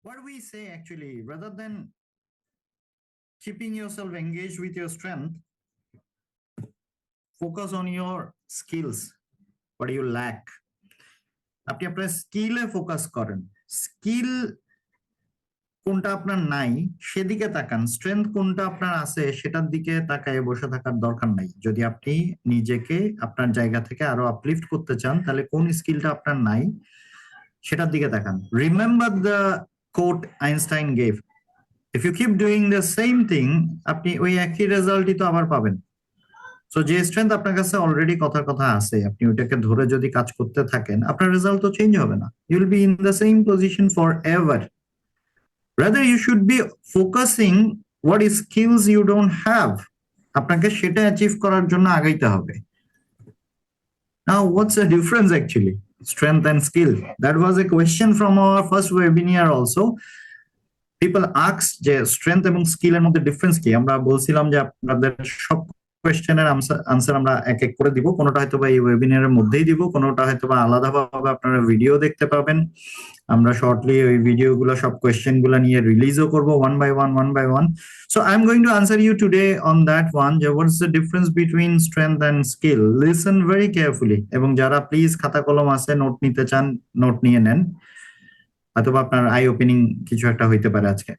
what we say actually, rather than keeping yourself engaged with your strength, focus on your skills. What do you lack? আপনি আপনার স্কিলে focus করেন। Skill কোনটা আপনার নাই সেদিকে তাকান, স্ট্রেংথ কোনটা আপনার আছে সেটার দিকে তাকায় বসে থাকার দরকার নাই। যদি আপনি নিজেকে আপনার জায়গা থেকে আরো আপলিফট করতে চান, তাহলে কোন স্কিলটা আপনার নাই সেটার দিকে তাকান। Remember the quote Einstein gave, if you keep doing the same thing, আপনি ওই একই রেজাল্টই তো আবার পাবেন। সো যে স্ট্রেংথ আপনার কাছে অলরেডি কথার কথা আছে, আপনি ওইটাকে ধরে যদি কাজ করতে থাকেন, আপনার রেজাল্ট তো চেঞ্জ হবে না। You will be in the same position forever. Rather, you should be focusing what skills you don't have. আপনাকে সেটা অ্যাচিভ করার জন্য আগাইতে হবে। Now, what's the difference actually? Strength and skill. That was a question from our first webinar also. People asked যে strength এবং skill এর মধ্যে ডিফারেন্স কি। আমরা বলছিলাম যে আপনাদের সব কোয়েশ্চেনের আনসার আমরা এক এক করে দিব, কোনোটা হয়তো বা এই ওয়েবিনারের মধ্যেই দিব, কোনোটা হয়তো বা আলাদাভাবে আপনারা ভিডিও দেখতে পাবেন। আমরা শর্টলি ওই ভিডিওগুলো সব কোয়েশ্চেন গুলো নিয়ে রিলিজও করব one by one. So I am going to answer you today on that one, যে what's the difference between strength and skill. Listen very carefully, এবং যারা প্লিজ খাতা কলম আছে নোট নিতে চান নোট নিয়ে নেন, অথবা আপনার আই ওপেনিং কিছু একটা হইতে পারে আজকে।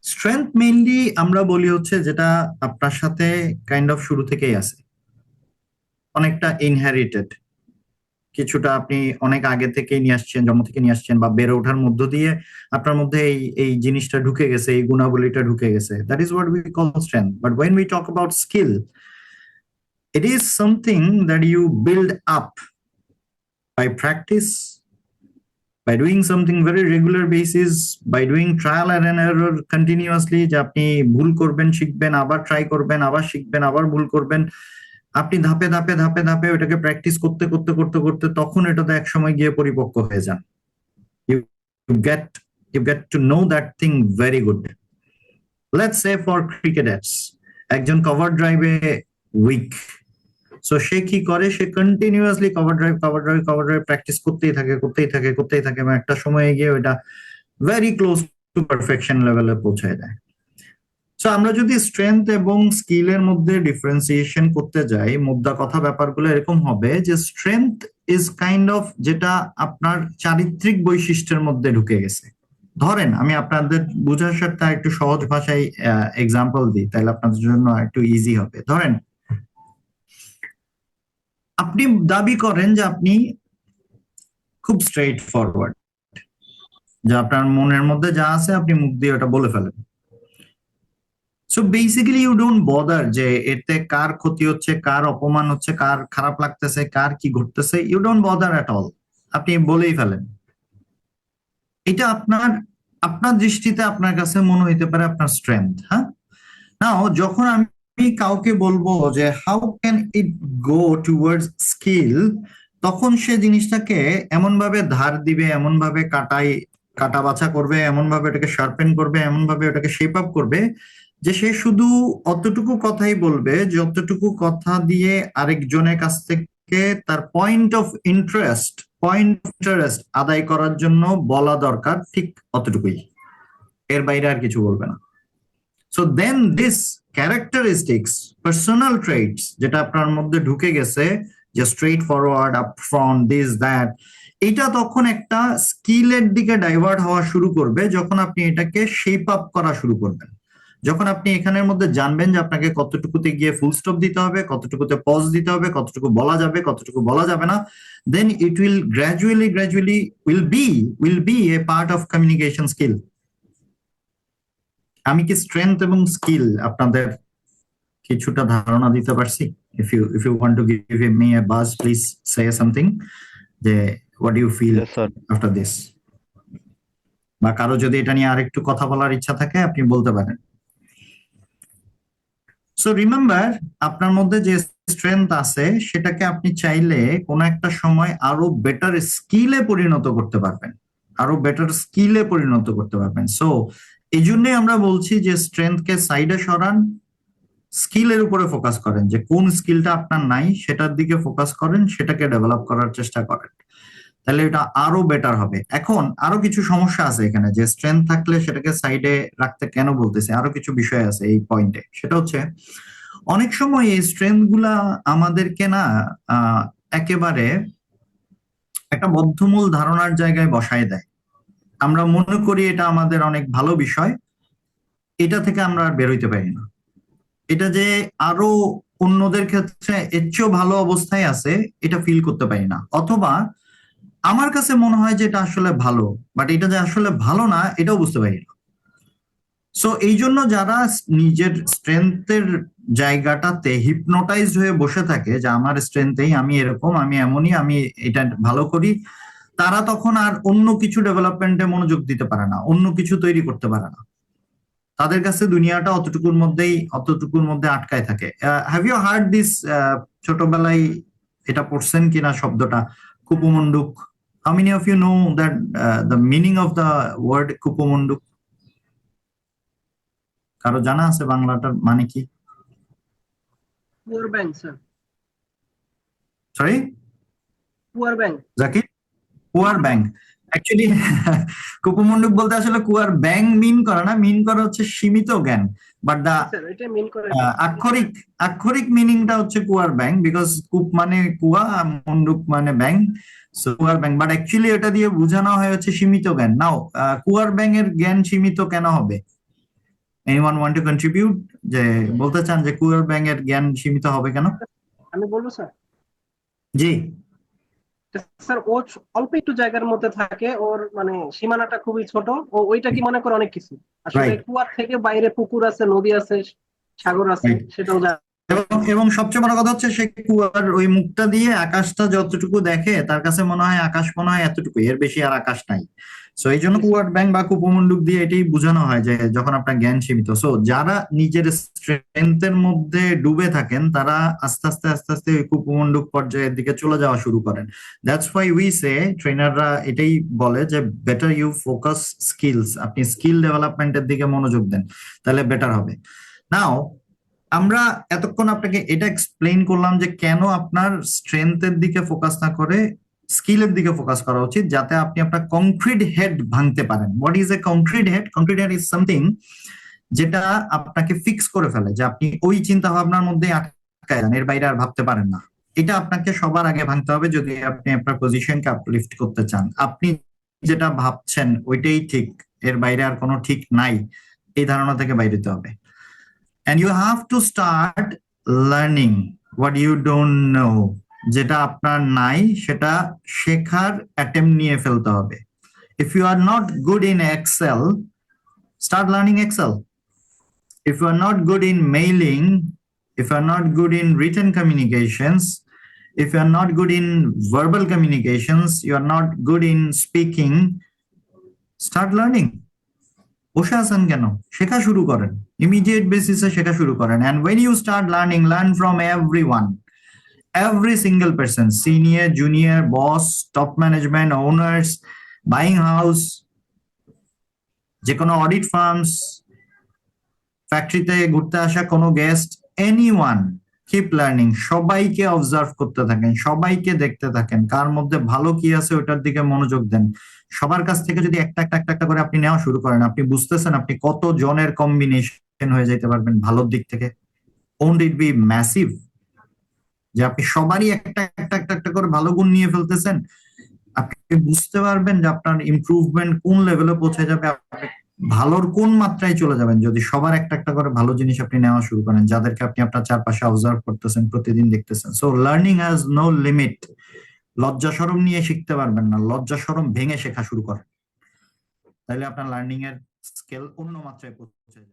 স্ট্রেংথ মেইনলি আমরা বলি হচ্ছে যেটা আপনার সাথে কাইন্ড অফ শুরু থেকেই আছে, অনেকটা ইনহেরিটেড, কিছুটা আপনি অনেক আগে থেকেই নিয়ে আসছেন, জন্ম থেকে নিয়ে আসছেন, বা বেড়ে ওঠার মধ্য দিয়ে আপনার মধ্যে এই জিনিসটা ঢুকে গেছে, এই গুণাবলীটা ঢুকে গেছে। That is what we call strength. But when we talk about skill, it is something that you build up by practice, by doing something very regular basis, by doing trial and error continuously, যে আপনি ভুল করবেন, শিখবেন, আবার try করবেন, আবার শিখবেন, আবার ভুল করবেন, আপনি ধাপে ধাপে ধাপে ধাপে ওটাকে প্র্যাকটিস করতে করতে করতে করতে তখন এটাতে এক সময় গিয়ে পরিপক্ক হয়ে যান। you get to know that thing very good. Let's say for cricketers, একজন কভার ড্রাইভে উইক, সো সে কি করে, সে কন্টিনিউয়াসলি কভার ড্রাইভ প্র্যাকটিস করতেই থাকে এবং একটা সময়ে গিয়ে ওইটা ভেরি ক্লোজ টু পারফেকশন লেভেলে পৌঁছায় যায়। সো আমরা যদি স্ট্রেংথ এবং স্কিলের মধ্যে ডিফারেন্সিয়েশন করতে যাই, মুদ্রা কথা ব্যাপারগুলো এরকম হবে যে স্ট্রেংথ ইজ কাইন্ড অফ যেটা আপনার চারিত্রিক বৈশিষ্ট্যের মধ্যে ঢুকে গেছে। ধরেন আমি আপনাদের বোঝার সাথে একটু সহজ ভাষায় এক্সাম্পল দিই, তাহলে আপনাদের জন্য একটু ইজি হবে। ধরেন আপনি দাবি করেন যে আপনি খুব স্ট্রেইট ফরওয়ার্ড, যে আপনার মনের মধ্যে যা আছে আপনি মুখ দিয়ে ওটা বলে ফেলেন। So basically you don't bother যে এতে কার ক্ষতি হচ্ছে, কার অপমান হচ্ছে, কার খারাপ লাগতেছে, কার কি ঘটতেছে, you don't bother at all, আপনি বলেই ফেলেন। এটা আপনার দৃষ্টিতে আপনার কাছে মনে হইতে পারে আপনার স্ট্রেংথ। হ্যাঁ, নাও যখন আমি কাউকে বলবো যে how can it go towards skill, তখন সে জিনিসটাকে এমন ভাবে ধার দিবে, এমন ভাবে কাটা বাছা করবে, এমন ভাবে ওটাকে শার্পেন করবে, এমন ভাবে ওটাকে শেপ আপ করবে যে সে শুধু অতটুকু কথাই বলবে, যতটুকু কথা দিয়ে আরেকজনের কাছ থেকে তার পয়েন্ট অফ ইন্টারেস্ট আদায় করার জন্য বলা দরকার, ঠিক অতটুকুই, এর বাইরে আর কিছু বলবে না। So then this characteristics, personal traits যেটা আপনার মধ্যে ঢুকে গেছে, যে straight forward, upfront, this that, এটা তখন একটা স্কিলের দিকে ডাইভার্ট হওয়া শুরু করবে যখন আপনি এটাকে শেপ আপ করা শুরু করবেন। যখন আপনি এখানের মধ্যে জানবেন যে আপনাকে কতটুকুতে গিয়ে ফুল স্টপ দিতে হবে, কতটুকুতে পজ দিতে হবে, কতটুকু বলা যাবে, কতটুকু বলা যাবে না, then it will gradually will be a part of communication skill. আমি কি স্ট্রেংথ এবং স্কিল আপনাদের কিছুটা ধারণা দিতে পারছি? if you want to give me a buzz, please say something, যে what do you feel after this, বা কারো যদি এটা নিয়ে আরেকটু কথা বলার ইচ্ছা থাকে আপনি বলতে পারেন। সো রিমেম্বার, আপনার মধ্যে যে স্ট্রেংথ আছে সেটাকে আপনি চাইলে কোনো একটা সময় আরো বেটার স্কিলে পরিণত করতে পারবেন। সো এই জন্যই আমরা বলছি যে স্ট্রেংথকে সাইডে সরান, স্কিলের উপরে ফোকাস করেন, যে কোন স্কিলটা আপনার নাই সেটার দিকে ফোকাস করেন, সেটাকে ডেভেলপ করার চেষ্টা করেন। তাহলে এটা আরো বেটার হবে। এখন আরো কিছু সমস্যা আছে এখানে, যে স্ট্রেংথ থাকলে সেটাকে সাইডে রাখতে কেন বলতেছে, আরো কিছু বিষয় আছে এই পয়েন্টে। সেটা হচ্ছে অনেক সময় এই স্ট্রেংথ গুলা আমাদেরকে না একেবারে একটা বদ্ধমূল ধারণার জায়গায় বসায় দেয়। আমরা মনে করি এটা আমাদের অনেক ভালো বিষয়, এটা থেকে আমরা আর বেরোইতে পারি না। এটা যে আরো অন্যদের ক্ষেত্রে এর চেয়েও ভালো অবস্থায় আছে এটা ফিল করতে পারি না, অথবা আমার কাছে মনে হয় যে এটা আসলে ভালো, বাট এটা যে আসলে ভালো না এটাও বুঝতে পারি না। সো এই জন্য যারা নিজের স্ট্রেংথের জায়গাটাতে হিপনোটাইজড হয়ে বসে থাকে যে আমার স্ট্রেংথেই আমি এরকম, আমি এমনই, আমি এটা ভালো করি, তারা তখন আর অন্য কিছু ডেভেলপমেন্টে মনোযোগ দিতে পারে না, অন্য কিছু তৈরি করতে পারে না। তাদের কাছে দুনিয়াটা অতটুকুর মধ্যে আটকায় থাকে। Have you heard this? ছোটবেলায় এটা পড়ছেন কিনা শব্দটা, কুপমন্ডুক? How many of you know that the meaning of the word কুপমন্ডুক? কারো জানা আছে বাংলাটার মানে কি? পুয়ার ব্যাংক স্যার, সরি, পুয়ার ব্যাংক। জাকির? কুয়ার ব্যাংক। অ্যাকচুয়ালি কুপমন্ডুক বলতে আসলে কুয়ার ব্যাংক মিন করে না, মিন করে হচ্ছে সীমিত জ্ঞান। বাট দা স্যার এটা মিন করে আক্ষরিক আক্ষরিক মিনিংটা হচ্ছে কুয়ার ব্যাংক, বিকজ কূপ মানে কুয়া, মন্ডুক মানে bank, so queer bank. But actually এটা দিয়ে বোঝানো হয় হচ্ছে সীমিত জ্ঞান। নাও কুয়ার ব্যাংকের জ্ঞান সীমিত কেন হবে? Anyone want to contribute? যে বলতে চান যে কুয়ার ব্যাংকের জ্ঞান সীমিত হবে কেন? আমি বলবো স্যার। জি স্যার ও অল্প একটু জায়গার মধ্যে থাকে, ওর মানে সীমানাটা খুবই ছোট, ও ওইটা কি মনে করে অনেক কিছু। আসলে রাইট কুয়ার থেকে বাইরে পুকুর আছে, নদী আছে, সাগর আছে, রাইট। সেটাও জানে। এবং সবচেয়ে বড় কথা হচ্ছে সে কুয়ার ওই মুখটা দিয়ে আকাশটা যতটুকু দেখে তার কাছে মনে হয় আকাশ মনে হয় এতটুকু, এর বেশি আর আকাশ নাই। সো এই জন্য কুয়ার ব্যাংক বা কুপমন্ডুক দিয়ে এটাই বোঝানো হয় যে যখন আপনার জ্ঞান সীমিত। সো যারা নিজের স্ট্রেংথের মধ্যে ডুবে থাকেন তারা আস্তে আস্তে আস্তে আস্তে ওই কুপমন্ডুক পর্যায়ের দিকে চলে যাওয়া শুরু করেন। দ্যাটস ওয়াই উই সে, ট্রেনাররা এটাই বলে যে বেটার ইউ ফোকাস স্কিলস, আপনি স্কিল ডেভেলপমেন্টের দিকে মনোযোগ দেন, তাহলে বেটার হবে। নাও আমরা এতক্ষণ আপনাকে এটা এক্সপ্লেইন করলাম যে কেন আপনার স্ট্রেংথের দিকে ফোকাস না করে স্কিলের দিকে ফোকাস করা উচিত, যাতে আপনি আপনার কংক্রিট হেড ভাঙতে পারেন। What is a concrete head? Concrete head is something যেটা আপনাকে ফিক্স করে ফেলে, যে আপনি ওই চিন্তা ভাবনার মধ্যে আটকায় যান, এর বাইরে আর ভাবতে পারেন না। এটা আপনাকে সবার আগে ভাঙতে হবে যদি আপনি আপনার পজিশনকে আপলিফট করতে চান। আপনি যেটা ভাবছেন ওইটাই ঠিক, এর বাইরে আর কোনো ঠিক নাই, এই ধারণা থেকে বাইরে হতে হবে। And you have to start learning what you don't know, যেটা আপনার নাই সেটা শেখার অ্যাটেম্প নিয়ে ফেলতে হবে। If you are not good in Excel, start learning Excel. If you are not good in mailing, if you are not good in written communications, if you are not good in verbal communications, you are not good in speaking, start learning. বসে আছেন কেন? শেখা শুরু করেন, immediate বেসিসে শেখা শুরু করেন। And when you start learning, learn from everyone, every single person, senior, junior, boss, top management, owners, buying house, যে কোনো অডিট ফার্মস, ফ্যাক্টরিতে ঘুরতে আসা কোনো গেস্ট, এনিওয়ান, কিপ লার্নিং। সবাইকে অবজার্ভ করতে থাকেন, সবাইকে দেখতে থাকেন, কার মধ্যে ভালো কি আছে ওটার দিকে মনোযোগ দেন। সবার কাছ থেকে যদি একটা একটা একটা একটা করে আপনি নেওয়া শুরু করেন, আপনি বুঝতেছেন আপনি কত জনের কম্বিনেশন হয়ে যাইতে পারবেন ভালোর দিক থেকে। Won't it be massive? যে আপনি সবারই একটা একটা একটা একটা করে ভালো গুণ নিয়ে ফেলতেছেন, আপনি বুঝতে পারবেন যে আপনার ইমপ্রুভমেন্ট কোন লেভেলে পৌঁছে যাবে, আপনি ভালোর কোন মাত্রায় চলে যাবেন যদি সবার একটা একটা করে ভালো জিনিস আপনি নেওয়া শুরু করেন, যাদেরকে আপনি আপনার চারপাশে অবজার্ভ করতেছেন, প্রতিদিন দেখতেছেন। So learning has no limit. লজ্জা শরম নিয়ে শিখতে পারবেন না, লজ্জা শরম ভেঙে শেখা শুরু করেন, তাহলে আপনার লার্নিং এর স্কেল অন্য মাত্রায় পৌঁছে যাবে।